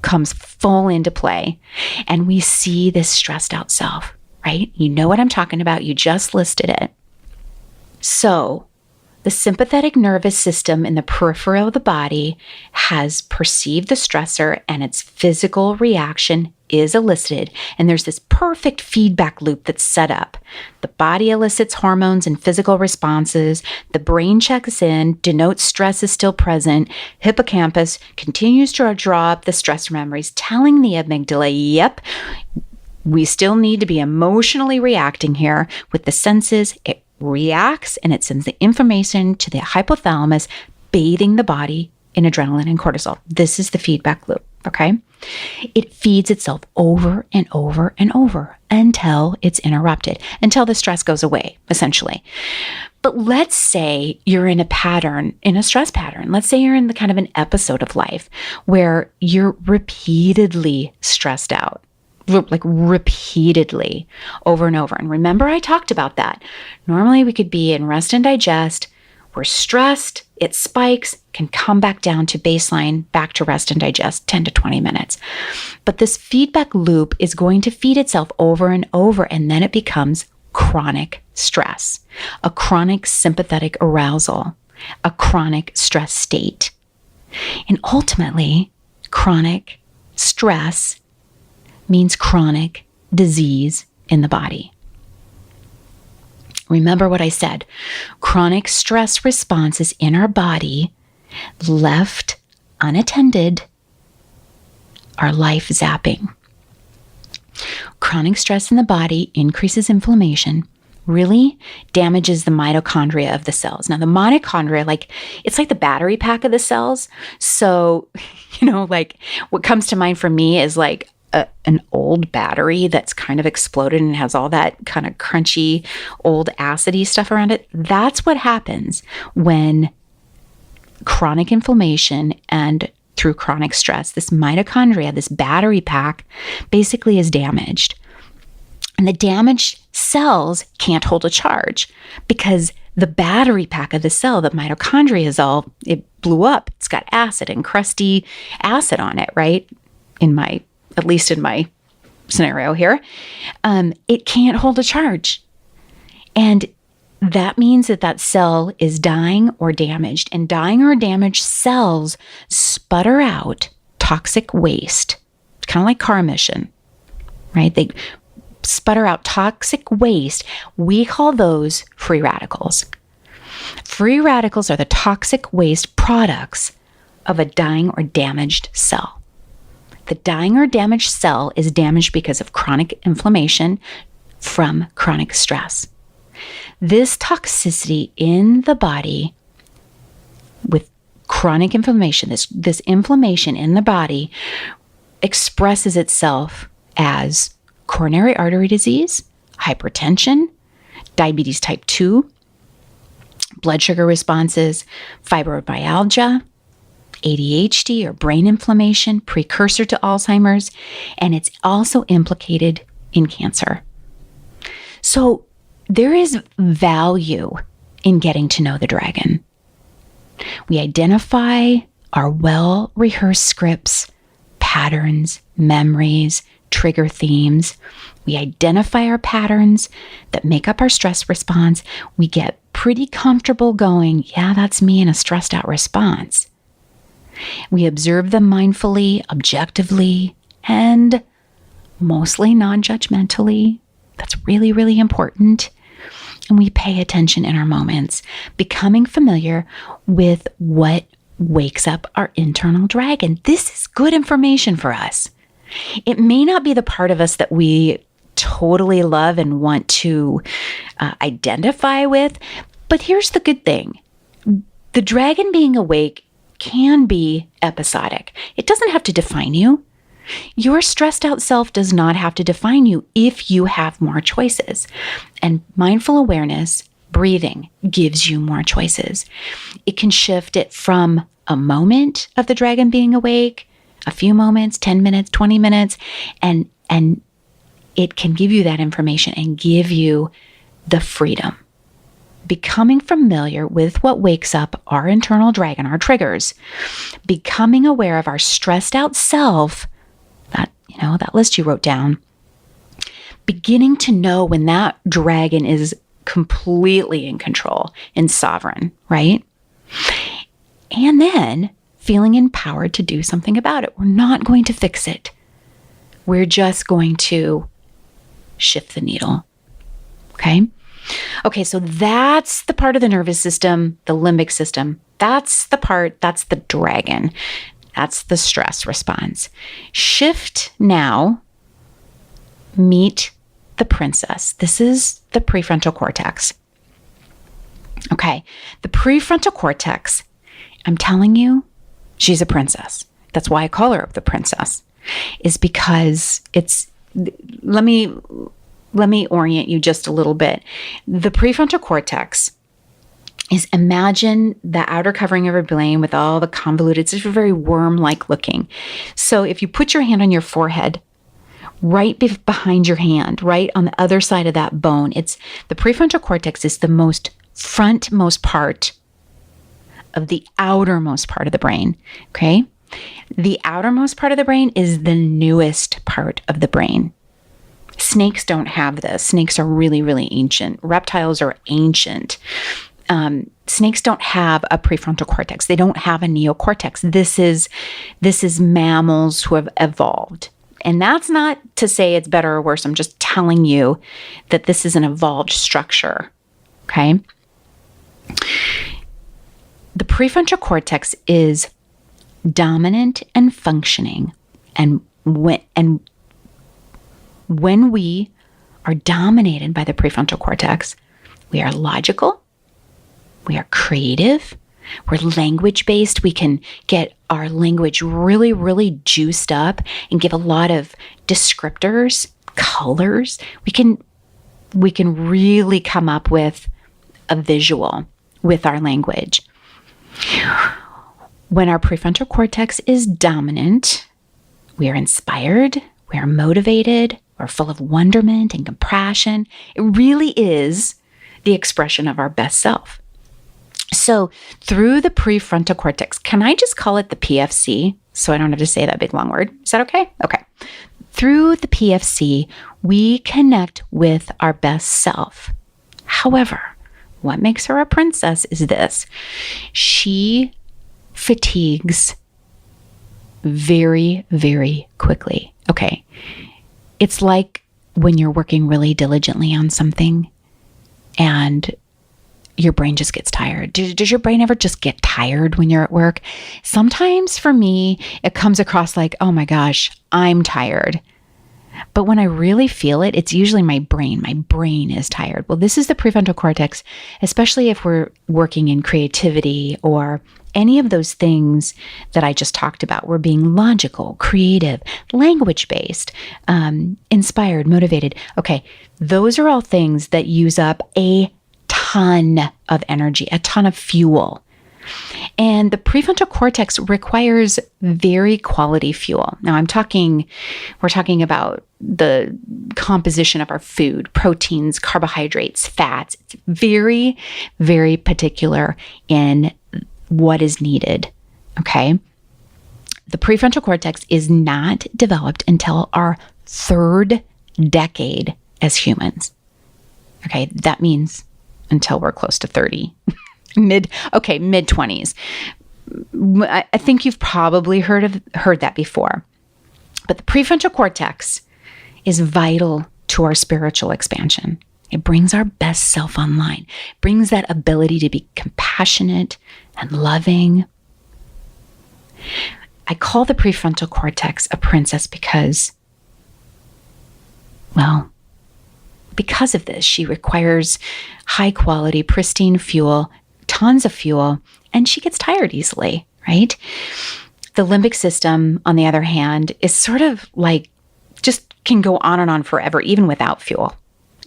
comes full into play. And we see this stressed out self, right? You know what I'm talking about. You just listed it. So the sympathetic nervous system in the periphery of the body has perceived the stressor and its physical reaction is elicited. And there's this perfect feedback loop that's set up. The body elicits hormones and physical responses. The brain checks in, denotes stress is still present. Hippocampus continues to draw up the stress memories, telling the amygdala, yep, we still need to be emotionally reacting here with the senses. It reacts and it sends the information to the hypothalamus, bathing the body in adrenaline and cortisol. This is the feedback loop, okay? It feeds itself over and over and over until it's interrupted, until the stress goes away, essentially. But let's say you're in a pattern, in a stress pattern. Let's say you're in the kind of an episode of life where you're repeatedly stressed out. Like repeatedly over and over. And remember, I talked about that. Normally we could be in rest and digest. We're stressed, it spikes, can come back down to baseline, back to rest and digest, 10 to 20 minutes. But this feedback loop is going to feed itself over and over, and then it becomes chronic stress, a chronic sympathetic arousal, a chronic stress state. And ultimately, chronic stress means chronic disease in the body. Remember what I said. Chronic stress responses in our body, left unattended, are life zapping. Chronic stress in the body increases inflammation, really damages the mitochondria of the cells. Now, the mitochondria, it's like the battery pack of the cells. So, what comes to mind for me is an old battery that's kind of exploded and has all that kind of crunchy, old acidy stuff around it. That's what happens when chronic inflammation and through chronic stress, this mitochondria, this battery pack, basically is damaged. And the damaged cells can't hold a charge because the battery pack of the cell, the mitochondria it blew up. It's got acid and crusty acid on it, right? At least in my scenario here, it can't hold a charge. And that means that cell is dying or damaged. And dying or damaged cells sputter out toxic waste. It's kind of like car emission, right? They sputter out toxic waste. We call those free radicals. Free radicals are the toxic waste products of a dying or damaged cell. The dying or damaged cell is damaged because of chronic inflammation from chronic stress. This toxicity in the body with chronic inflammation, this inflammation in the body expresses itself as coronary artery disease, hypertension, diabetes type 2, blood sugar responses, fibromyalgia, ADHD or brain inflammation, precursor to Alzheimer's, and it's also implicated in cancer. So there is value in getting to know the dragon. We identify our well-rehearsed scripts, patterns, memories, trigger themes. We identify our patterns that make up our stress response. We get pretty comfortable going, yeah, that's me in a stressed out response. We observe them mindfully, objectively, and mostly non-judgmentally. That's really, really important. And we pay attention in our moments, becoming familiar with what wakes up our internal dragon. This is good information for us. It may not be the part of us that we totally love and want to identify with, but here's the good thing. The dragon being awake can be episodic. It doesn't have to define you. Your stressed out self does not have to define you if you have more choices. And mindful awareness, breathing, gives you more choices. It can shift it from a moment of the dragon being awake, a few moments, 10 minutes, 20 minutes, and it can give you that information and give you the freedom. Becoming familiar with what wakes up our internal dragon, our triggers, becoming aware of our stressed out self, that list you wrote down, beginning to know when that dragon is completely in control and sovereign, right? And then feeling empowered to do something about it. We're not going to fix it. We're just going to shift the needle. Okay, so that's the part of the nervous system, the limbic system. That's the dragon. That's the stress response. Shift now, meet the princess. This is the prefrontal cortex. Okay, the prefrontal cortex, I'm telling you, she's a princess. That's why I call her the princess, is because let me orient you just a little bit. The prefrontal cortex is, imagine the outer covering of your brain with all the convoluted, it's very worm-like looking. So if you put your hand on your forehead, right behind your hand, right on the other side of that bone, the prefrontal cortex is the most frontmost part of the outermost part of the brain, okay? The outermost part of the brain is the newest part of the brain. Snakes don't have this. Snakes are really, really ancient. Reptiles are ancient. Snakes don't have a prefrontal cortex. They don't have a neocortex. This is mammals who have evolved. And that's not to say it's better or worse. I'm just telling you that this is an evolved structure, okay? The prefrontal cortex is dominant and functioning. And when we are dominated by the prefrontal cortex, we are logical, we are creative, we're language-based. We can get our language really, really juiced up and give a lot of descriptors, colors. We can really come up with a visual with our language. When our prefrontal cortex is dominant, we are inspired, we are motivated, we're full of wonderment and compassion. It really is the expression of our best self. So through the prefrontal cortex, can I just call it the PFC so I don't have to say that big long word? Is that okay? Okay. Through the PFC, we connect with our best self. However, what makes her a princess is this. She fatigues very, very quickly. Okay. It's like when you're working really diligently on something and your brain just gets tired. Does your brain ever just get tired when you're at work? Sometimes for me, it comes across like, oh my gosh, I'm tired. But when I really feel it, it's usually my brain. My brain is tired. Well, this is the prefrontal cortex, especially if we're working in creativity or any of those things that I just talked about. We're being logical, creative, language-based, inspired, motivated. Okay, those are all things that use up a ton of energy, a ton of fuel. And the prefrontal cortex requires very quality fuel. Now we're talking about the composition of our food, proteins, carbohydrates, fats. It's very, very particular in what is needed, okay? The prefrontal cortex is not developed until our third decade as humans. Okay, that means until we're close to 30. Mid-20s. I think you've probably heard that before. But the prefrontal cortex is vital to our spiritual expansion. It brings our best self online, brings that ability to be compassionate and loving. I call the prefrontal cortex a princess because of this. She requires high quality, pristine fuel, tons of fuel, and she gets tired easily, right? The limbic system, on the other hand, is sort of like, just can go on and on forever, even without fuel.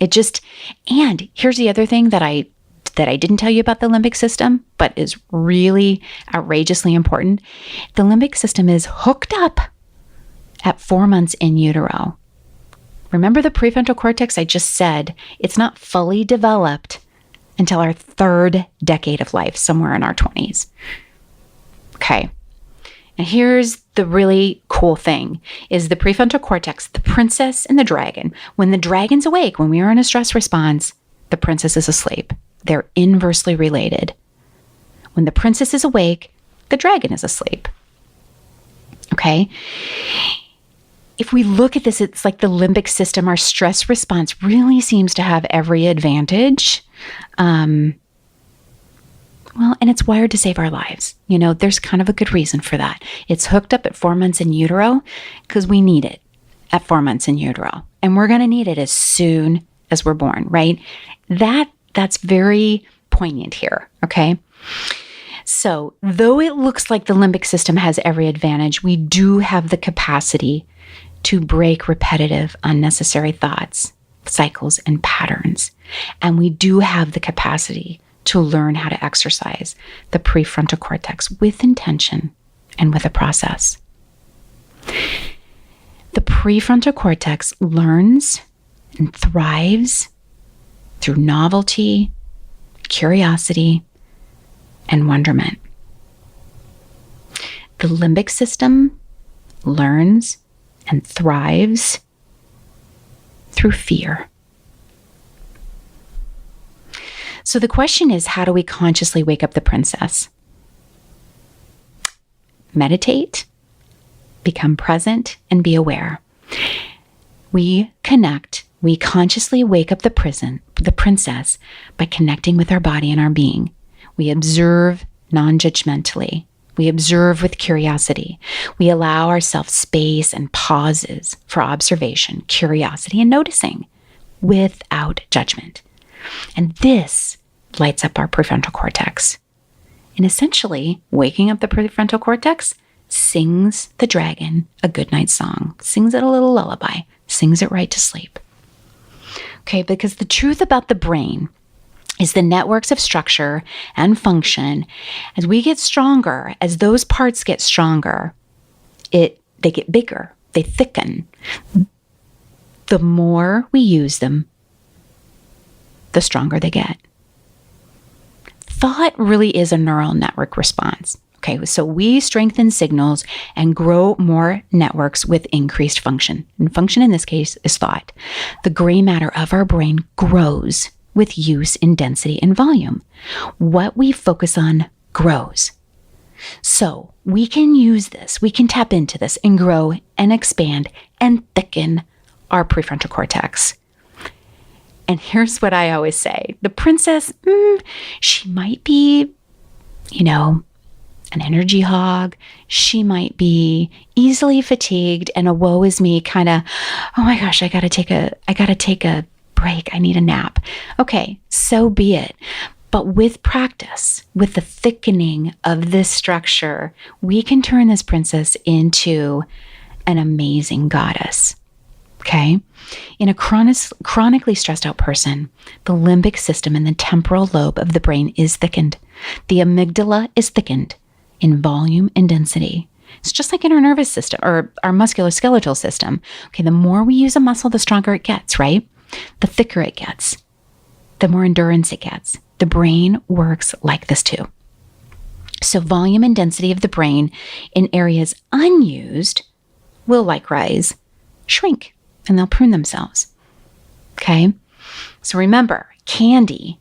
And here's the other thing that I didn't tell you about the limbic system, but is really outrageously important. The limbic system is hooked up at 4 months in utero, Remember the prefrontal cortex? I just said it's not fully developed until our third decade of life, somewhere in our 20s. Okay. And here's the really cool thing is the prefrontal cortex, the princess and the dragon. When the dragon's awake, when we are in a stress response, the princess is asleep. They're inversely related. When the princess is awake, the dragon is asleep. Okay? If we look at this, it's like the limbic system, our stress response really seems to have every advantage. Well, and it's wired to save our lives. You know, there's kind of a good reason for that. It's hooked up at 4 months in utero because we need it at 4 months in utero. And we're going to need it as soon as we're born, right? That's very poignant here, okay? So though it looks like the limbic system has every advantage, we do have the capacity to break repetitive, unnecessary thoughts, cycles, and patterns. And we do have the capacity to learn how to exercise the prefrontal cortex with intention and with a process. The prefrontal cortex learns and thrives through novelty, curiosity, and wonderment. The limbic system learns and thrives through fear. So the question is, how do we consciously wake up the princess? Meditate, become present, and be aware. We consciously wake up the princess by connecting with our body and our being. We observe non-judgmentally. We observe with curiosity. We allow ourselves space and pauses for observation, curiosity, and noticing without judgment. And this lights up our prefrontal cortex. And essentially, waking up the prefrontal cortex sings the dragon a goodnight song, sings it a little lullaby, sings it right to sleep. Okay, because the truth about the brain is the networks of structure and function, as we get stronger, as those parts get stronger, they get bigger, they thicken. The more we use them, the stronger they get. Thought really is a neural network response. Okay, so we strengthen signals and grow more networks with increased function. And function in this case is thought. The gray matter of our brain grows with use in density and volume. What we focus on grows. So we can use this, we can tap into this and grow and expand and thicken our prefrontal cortex. And here's what I always say. The princess, she might be, an energy hog. She might be easily fatigued and a woe is me kind of, oh my gosh, I gotta take a break. I need a nap. Okay, so be it. But with practice, with the thickening of this structure, we can turn this princess into an amazing goddess. Okay? In a chronically stressed out person, the limbic system and the temporal lobe of the brain is thickened. The amygdala is thickened in volume and density. It's just like in our nervous system or our musculoskeletal system. Okay, the more we use a muscle, the stronger it gets, right? The thicker it gets, the more endurance it gets. The brain works like this too. So volume and density of the brain in areas unused will likewise shrink and they'll prune themselves. Okay? So remember, candy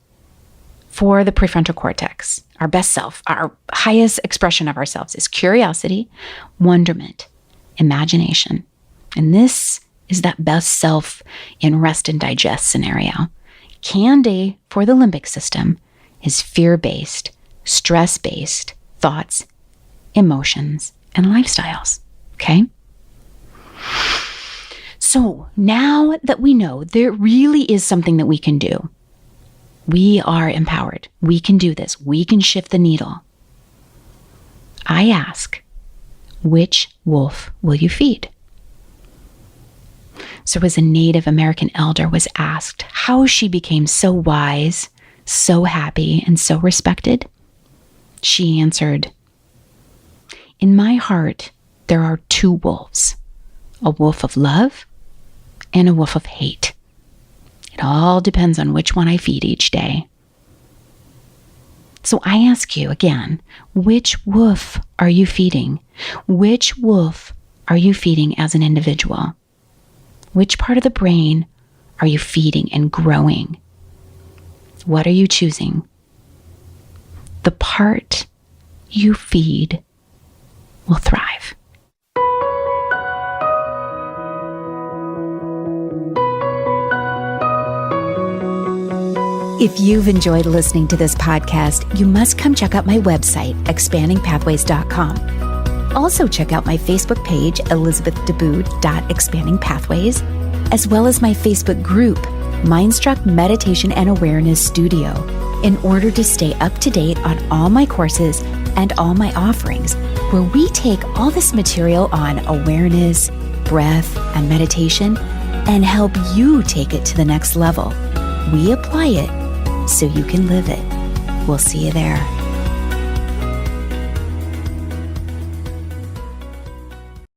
for the prefrontal cortex, our best self, our highest expression of ourselves is curiosity, wonderment, imagination. And this is that best self in rest and digest scenario. Candy for the limbic system is fear-based, stress-based thoughts, emotions, and lifestyles. Okay? So now that we know there really is something that we can do, we are empowered. We can do this. We can shift the needle. I ask, which wolf will you feed? So as a Native American elder was asked how she became so wise, so happy, and so respected, she answered, "In my heart, there are two wolves, a wolf of love and a wolf of hate. It all depends on which one I feed each day. So I ask you again, which wolf are you feeding? Which wolf are you feeding as an individual? Which part of the brain are you feeding and growing? What are you choosing? The part you feed will thrive. If you've enjoyed listening to this podcast, you must come check out my website, expandingpathways.com. Also check out my Facebook page, elizabethdeboo.expandingpathways, as well as my Facebook group, Mindstruck Meditation and Awareness Studio, in order to stay up to date on all my courses and all my offerings, where we take all this material on awareness, breath, and meditation and help you take it to the next level. We apply it so you can live it. We'll see you there.